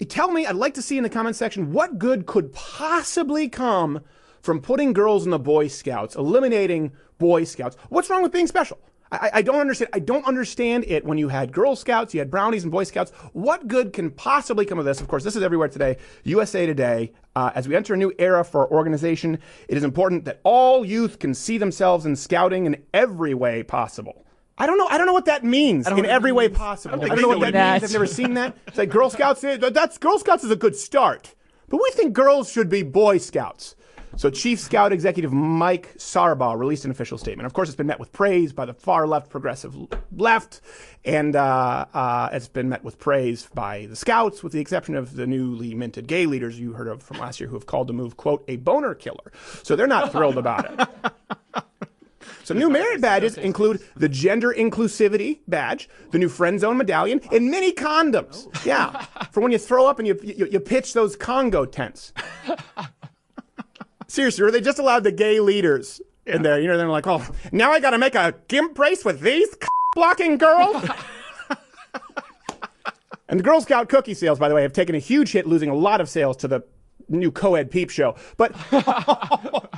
[SPEAKER 5] Tell me, I'd like to see in the comment section, what good could possibly come from putting girls in the Boy Scouts, eliminating Boy Scouts? What's wrong with being special? I don't understand. I don't understand it when you had Girl Scouts, you had Brownies and Boy Scouts. What good can possibly come of this? Of course, this is everywhere today. USA Today. As we enter a new era for our organization, it is important that all youth can see themselves in scouting in every way possible. I don't know what that means. In every way possible. I don't know what that means. I've never seen that. It's like Girl Scouts. Girl Scouts is a good start, but we think girls should be Boy Scouts. So Chief Scout Executive Mike Sarbaugh released an official statement. Of course, it's been met with praise by the far left, progressive left, and it's been met with praise by the Scouts, with the exception of the newly minted gay leaders you heard of from last year who have called the move, quote, a boner killer. So they're not thrilled about it. So new merit badges include the gender inclusivity badge, the new friend zone medallion, and mini condoms. Yeah, for when you throw up and you pitch those Congo tents. Seriously, are they just allowed the gay leaders in there? You know, they're like, oh, now I got to make a gimp brace with these blocking girls? And the Girl Scout cookie sales, by the way, have taken a huge hit, losing a lot of sales to the new co-ed peep show. But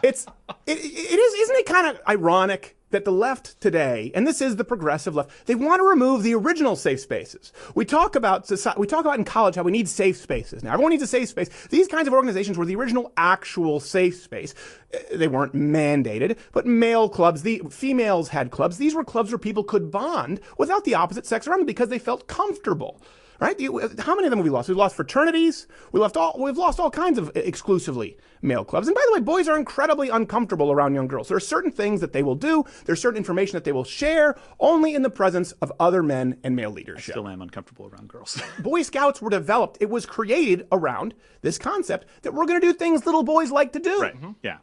[SPEAKER 5] isn't it kind of ironic that the left today, and this is the progressive left, they want to remove the original safe spaces. We talk about in college how we need safe spaces. Now, everyone needs a safe space. These kinds of organizations were the original actual safe space. They weren't mandated, but male clubs, the females had clubs. These were clubs where people could bond without the opposite sex around them because they felt comfortable. Right? How many of them have we lost? We've lost fraternities. We've lost all kinds of exclusively male clubs. And by the way, boys are incredibly uncomfortable around young girls. There are certain things that they will do. There's certain information that they will share only in the presence of other men and male leadership.
[SPEAKER 6] I still am uncomfortable around girls.
[SPEAKER 5] Boy Scouts were developed. It was created around this concept that we're going to do things little boys like to do.
[SPEAKER 6] Right. Mm-hmm. Yeah.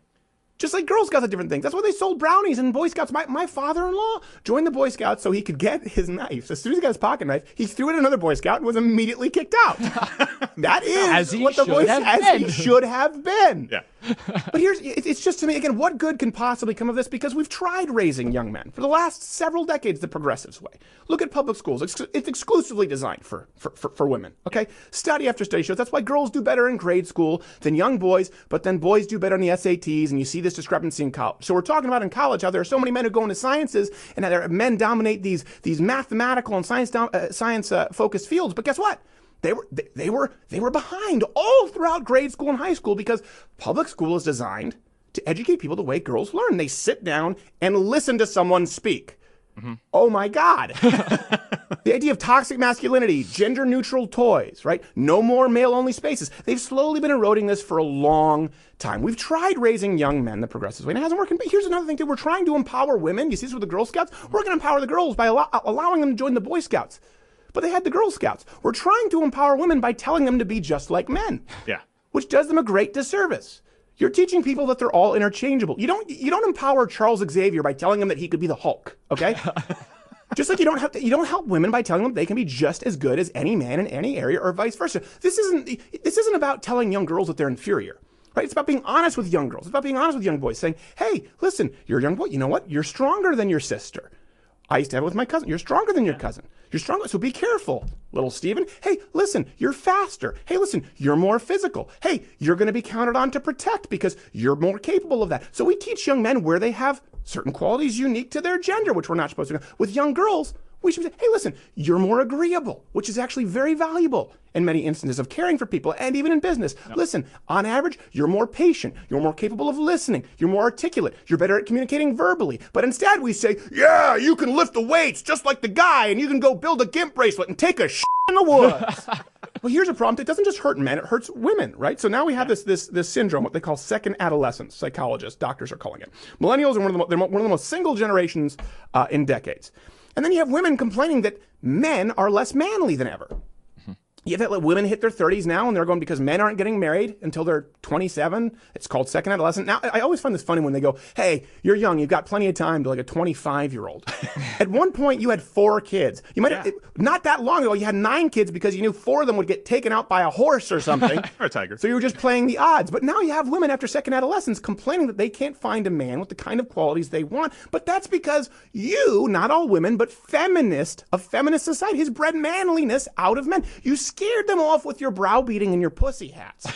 [SPEAKER 5] Just like Girl Scouts have different things. That's why they sold brownies and Boy Scouts. My father-in-law joined the Boy Scouts so he could get his knife. As soon as he got his pocket knife, he threw it at another Boy Scout and was immediately kicked out. That is what the Boy Scouts he should have been. Yeah. But it's just to me, again, what good can possibly come of this? Because we've tried raising young men for the last several decades the progressives way. Look at public schools. It's exclusively designed for women, okay? Study after study shows that's why girls do better in grade school than young boys, but then boys do better on the SATs, and you see this discrepancy in college. So we're talking about in college how there are so many men who go into sciences and how men dominate these mathematical and science-focused fields. But guess what? They were behind all throughout grade school and high school because public school is designed to educate people the way girls learn. They sit down and listen to someone speak. Mm-hmm. Oh my God. The idea of toxic masculinity, gender-neutral toys, right? No more male-only spaces. They've slowly been eroding this for a long time. We've tried raising young men the progressive way, and it hasn't worked. But here's another thing, too. We're trying to empower women. You see this with the Girl Scouts? We're going to empower the girls by allowing them to join the Boy Scouts. But they had the Girl Scouts. We're trying to empower women by telling them to be just like men.
[SPEAKER 6] Yeah.
[SPEAKER 5] Which does them a great disservice. You're teaching people that they're all interchangeable. You don't empower Charles Xavier by telling him that he could be the Hulk, okay? Just like you don't help women by telling them they can be just as good as any man in any area or vice versa. This isn't about telling young girls that they're inferior. Right? It's about being honest with young girls. It's about being honest with young boys, saying, hey, listen, you're a young boy. You know what? You're stronger than your sister. I used to have it with my cousin. You're stronger than your cousin. You're stronger, so be careful, little Steven. Hey, listen, you're faster. Hey, listen, you're more physical. Hey, you're going to be counted on to protect because you're more capable of that. So we teach young men where they have certain qualities unique to their gender, which we're not supposed to do. With young girls, we should say, hey, listen, you're more agreeable, which is actually very valuable in many instances of caring for people and even in business. Yep. Listen, on average, you're more patient. You're more capable of listening. You're more articulate. You're better at communicating verbally. But instead we say, yeah, you can lift the weights just like the guy and you can go build a gimp bracelet and take a shit in the woods. Well, here's a problem. It doesn't just hurt men, it hurts women, right? So now we have this syndrome, what they call second adolescence, psychologists, doctors are calling it. Millennials are one of the most single generations in decades. And then you have women complaining that men are less manly than ever. You have that women hit their 30s now and they're going because men aren't getting married until they're 27. It's called second adolescent. Now, I always find this funny when they go, hey, you're young, you've got plenty of time to like a 25-year-old. At one point, you had 4 kids. You might have, not that long ago, you had 9 kids because you knew 4 of them would get taken out by a horse or something.
[SPEAKER 6] Or a tiger.
[SPEAKER 5] So you were just playing the odds. But now you have women after second adolescence complaining that they can't find a man with the kind of qualities they want. But that's because you, not all women, but a feminist society has bred manliness out of men. You scared them off with your browbeating and your pussy hats.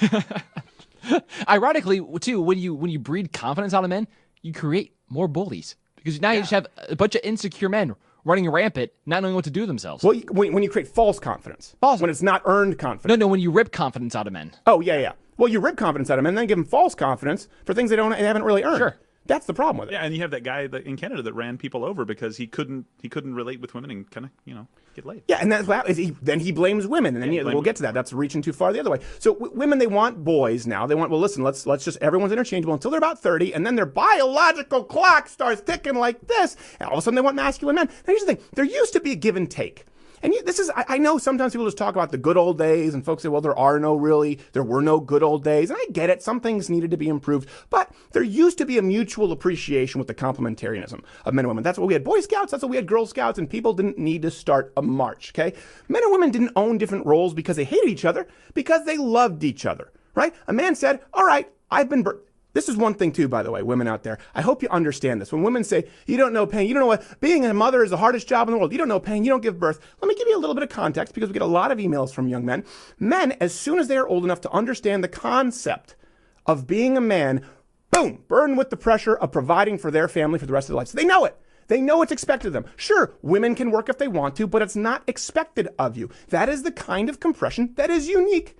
[SPEAKER 7] Ironically, too, when you breed confidence out of men, you create more bullies because now you just have a bunch of insecure men running rampant, not knowing what to do themselves.
[SPEAKER 5] Well, when you create false confidence, when it's not earned confidence.
[SPEAKER 7] No, when you rip confidence out of men.
[SPEAKER 5] Oh yeah. Well, you rip confidence out of men, and then give them false confidence for things they haven't really earned.
[SPEAKER 7] Sure.
[SPEAKER 5] That's the problem with it.
[SPEAKER 6] Yeah, and you have that guy in Canada that ran people over because he couldn't relate with women and kind of get laid.
[SPEAKER 5] Yeah, and then he blames women, and then we'll get to that. That's reaching too far the other way. So women, they want boys now. They want, well, listen, let's just everyone's interchangeable until they're about 30, and then their biological clock starts ticking like this, and all of a sudden they want masculine men. Now here's the thing: there used to be a give and take. And I know sometimes people just talk about the good old days and folks say, well, there were no good old days. And I get it. Some things needed to be improved. But there used to be a mutual appreciation with the complementarianism of men and women. That's what we had Boy Scouts. That's what we had Girl Scouts. And people didn't need to start a march, okay? Men and women didn't own different roles because they hated each other, because they loved each other, right? A man said, all right, I've been... This is one thing, too, by the way, women out there. I hope you understand this. When women say, you don't know pain, you don't know what, being a mother is the hardest job in the world. You don't know pain, you don't give birth. Let me give you a little bit of context because we get a lot of emails from young men. Men, as soon as they are old enough to understand the concept of being a man, boom, burdened with the pressure of providing for their family for the rest of their lives. So they know it. They know it's expected of them. Sure, women can work if they want to, but it's not expected of you. That is the kind of compression that is unique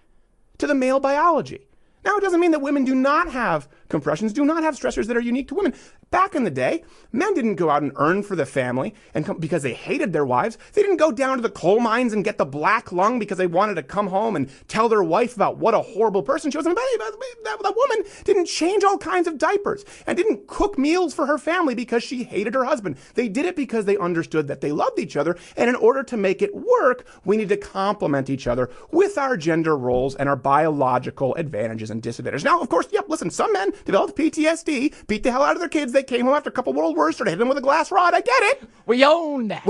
[SPEAKER 5] to the male biology. Now, it doesn't mean that women do not have compressions, do not have stressors that are unique to women. Back in the day, men didn't go out and earn for the family because they hated their wives. They didn't go down to the coal mines and get the black lung because they wanted to come home and tell their wife about what a horrible person she was. That woman didn't change all kinds of diapers and didn't cook meals for her family because she hated her husband. They did it because they understood that they loved each other, and in order to make it work, we need to complement each other with our gender roles and our biological advantages and disadvantages. Now, of course, listen, some men developed PTSD, beat the hell out of their kids. They came home after a couple world wars, started hitting them with a glass rod. I get it.
[SPEAKER 7] We own that.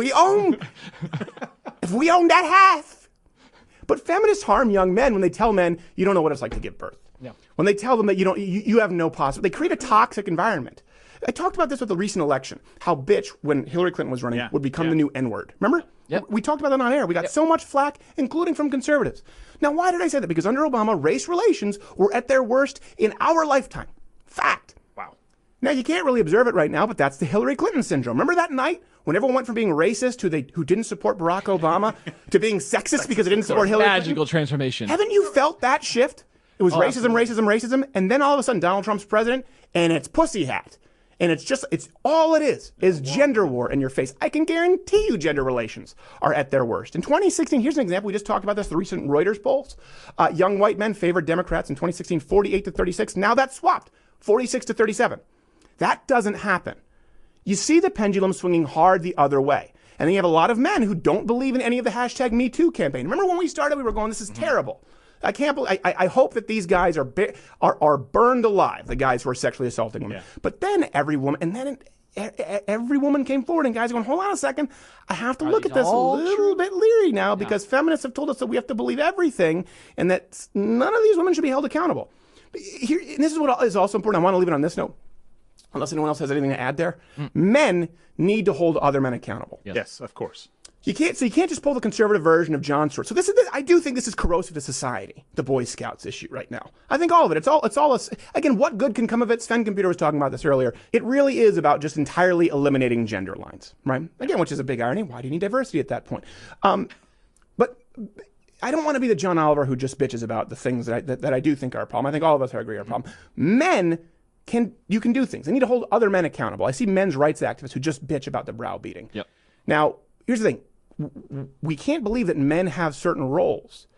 [SPEAKER 5] If we own that half. But feminists harm young men when they tell men, you don't know what it's like to give birth.
[SPEAKER 7] Yeah.
[SPEAKER 5] When they tell them that you have no possibility. They create a toxic environment. I talked about this with the recent election, how bitch, when Hillary Clinton was running, would become the new N-word. Remember?
[SPEAKER 7] Yep.
[SPEAKER 5] We talked about that on air. We got so much flack, including from conservatives. Now, why did I say that? Because under Obama, race relations were at their worst in our lifetime. Fact.
[SPEAKER 6] Wow.
[SPEAKER 5] Now, you can't really observe it right now, but that's the Hillary Clinton syndrome. Remember that night when everyone went from being racist who didn't support Barack Obama to being sexist because they didn't support Hillary Clinton?
[SPEAKER 7] Magical transformation.
[SPEAKER 5] Haven't you felt that shift? It was racism, racism, racism, and then all of a sudden Donald Trump's president, and it's pussy hat. And it's all it is gender war in your face. I can guarantee you gender relations are at their worst. In 2016, here's an example. We just talked about this, the recent Reuters polls. Young white men favored Democrats in 2016, 48 to 36. Now that's swapped, 46 to 37. That doesn't happen. You see the pendulum swinging hard the other way. And then you have a lot of men who don't believe in any of the hashtag Me Too campaign. Remember when we started, we were going, this is terrible. I can't believe, I hope that these guys are burned alive, the guys who are sexually assaulting women. Yeah. But then every woman came forward, and guys are going, hold on a second, I have to look at this a little bit leery now, because feminists have told us that we have to believe everything and that none of these women should be held accountable. Here, and this is what is also important. I want to leave it on this note, unless anyone else has anything to add there. Men need to hold other men accountable.
[SPEAKER 6] Yes, of course.
[SPEAKER 5] You can't just pull the conservative version of John Stewart. So I do think this is corrosive to society, the Boy Scouts issue right now. I think all of it. It's all again, what good can come of it? Sven Computer was talking about this earlier. It really is about just entirely eliminating gender lines, right? Again, which is a big irony. Why do you need diversity at that point? But I don't want to be the John Oliver who just bitches about the things that I do think are a problem. I think all of us agree are a problem. Men you can do things. They need to hold other men accountable. I see men's rights activists who just bitch about the browbeating.
[SPEAKER 7] Yep.
[SPEAKER 5] Now, here's the thing. We can't believe that men have certain roles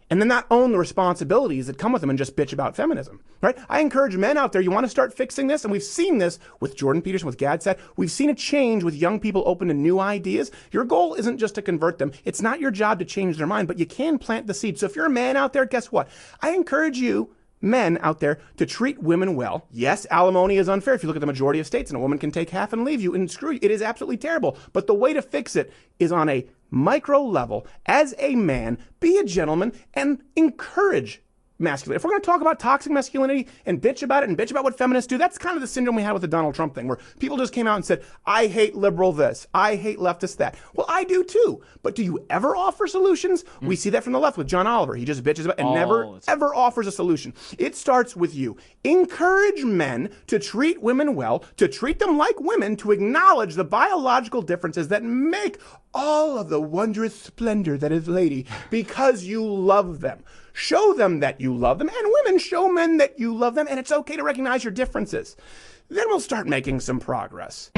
[SPEAKER 5] and then not own the responsibilities that come with them and just bitch about feminism, right? I encourage men out there, you want to start fixing this, and we've seen this with Jordan Peterson, with Gadsat. We've seen a change with young people open to new ideas. Your goal isn't just to convert them. It's not your job to change their mind, but you can plant the seed. So if you're a man out there, guess what? I encourage you, men out there, to treat women well. Yes, alimony is unfair. If you look at the majority of states, and a woman can take half and leave you and screw you, it is absolutely terrible. But the way to fix it is on a micro level. As a man, be a gentleman and encourage masculinity. If we're going to talk about toxic masculinity and bitch about it and bitch about what feminists do, that's kind of the syndrome we had with the Donald Trump thing, where people just came out and said, I hate liberal this, I hate leftist that. Well, I do too. But do you ever offer solutions? We see that from the left with John Oliver. He just bitches about and never, ever offers a solution. It starts with you. Encourage men to treat women well, to treat them like women, to acknowledge the biological differences that make all of the wondrous splendor that is lady, because you love them. Show them that you love them, and women, show men that you love them, and it's okay to recognize your differences. Then we'll start making some progress.